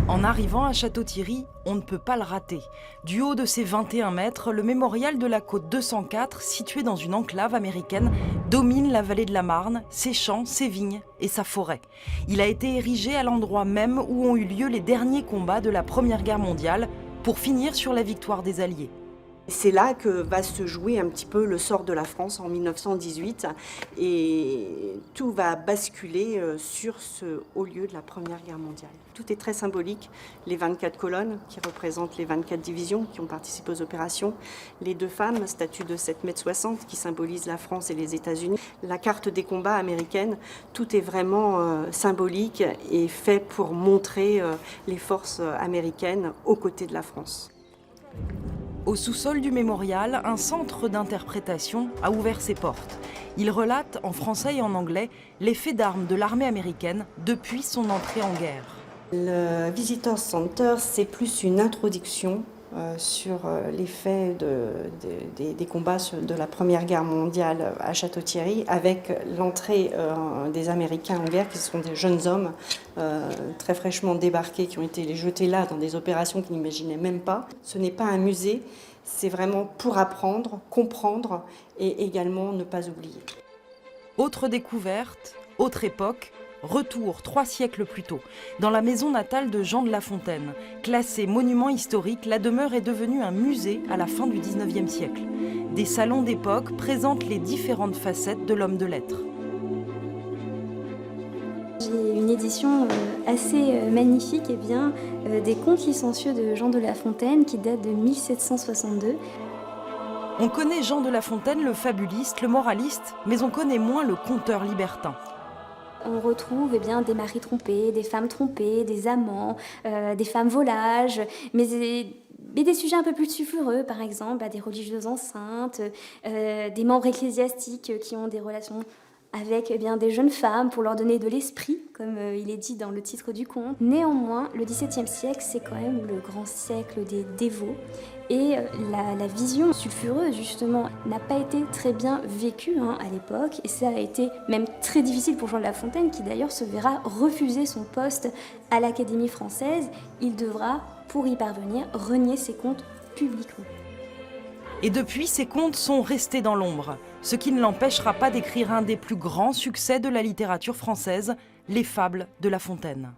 En arrivant à Château-Thierry, on ne peut pas le rater. Du haut de ses 21 mètres, le mémorial de la côte 204, situé dans une enclave américaine, domine la vallée de la Marne, ses champs, ses vignes et sa forêt. Il a été érigé à l'endroit même où ont eu lieu les derniers combats de la Première Guerre mondiale, pour finir sur la victoire des Alliés. C'est là que va se jouer un petit peu le sort de la France en 1918 et tout va basculer sur ce haut lieu de la Première Guerre mondiale. Tout est très symbolique, les 24 colonnes qui représentent les 24 divisions qui ont participé aux opérations, les deux femmes, statue de 7,60 m qui symbolise la France et les États-Unis, la carte des combats américaine, tout est vraiment symbolique et fait pour montrer les forces américaines aux côtés de la France. Au sous-sol du mémorial, un centre d'interprétation a ouvert ses portes. Il relate, en français et en anglais, les faits d'armes de l'armée américaine depuis son entrée en guerre. Le Visitor Center, c'est plus une introduction sur les faits des combats de la Première Guerre mondiale à Château-Thierry, avec l'entrée des Américains en guerre, qui sont des jeunes hommes très fraîchement débarqués, qui ont été jetés là dans des opérations qu'ils n'imaginaient même pas. Ce n'est pas un musée, c'est vraiment pour apprendre, comprendre et également ne pas oublier. Autre découverte, autre époque, retour 3 siècles plus tôt. Dans la maison natale de Jean de La Fontaine, classée monument historique, la demeure est devenue un musée à la fin du 19e siècle. Des salons d'époque présentent les différentes facettes de l'homme de lettres. J'ai une édition assez magnifique des Contes licencieux de Jean de La Fontaine qui date de 1762. On connaît Jean de La Fontaine, le fabuliste, le moraliste, mais on connaît moins le conteur libertin. On retrouve des maris trompés, des femmes trompées, des amants, des femmes volages, mais des sujets un peu plus sulfureux, par exemple, des religieuses enceintes, des membres ecclésiastiques qui ont des relations avec des jeunes femmes pour leur donner de l'esprit, comme il est dit dans le titre du conte. Néanmoins, le XVIIe siècle, c'est quand même le grand siècle des dévots. Et la vision sulfureuse, justement, n'a pas été très bien vécue à l'époque. Et ça a été même très difficile pour Jean de La Fontaine, qui d'ailleurs se verra refuser son poste à l'Académie française. Il devra, pour y parvenir, renier ses contes publiquement. Et depuis, ces contes sont restés dans l'ombre, ce qui ne l'empêchera pas d'écrire un des plus grands succès de la littérature française, Les Fables de La Fontaine.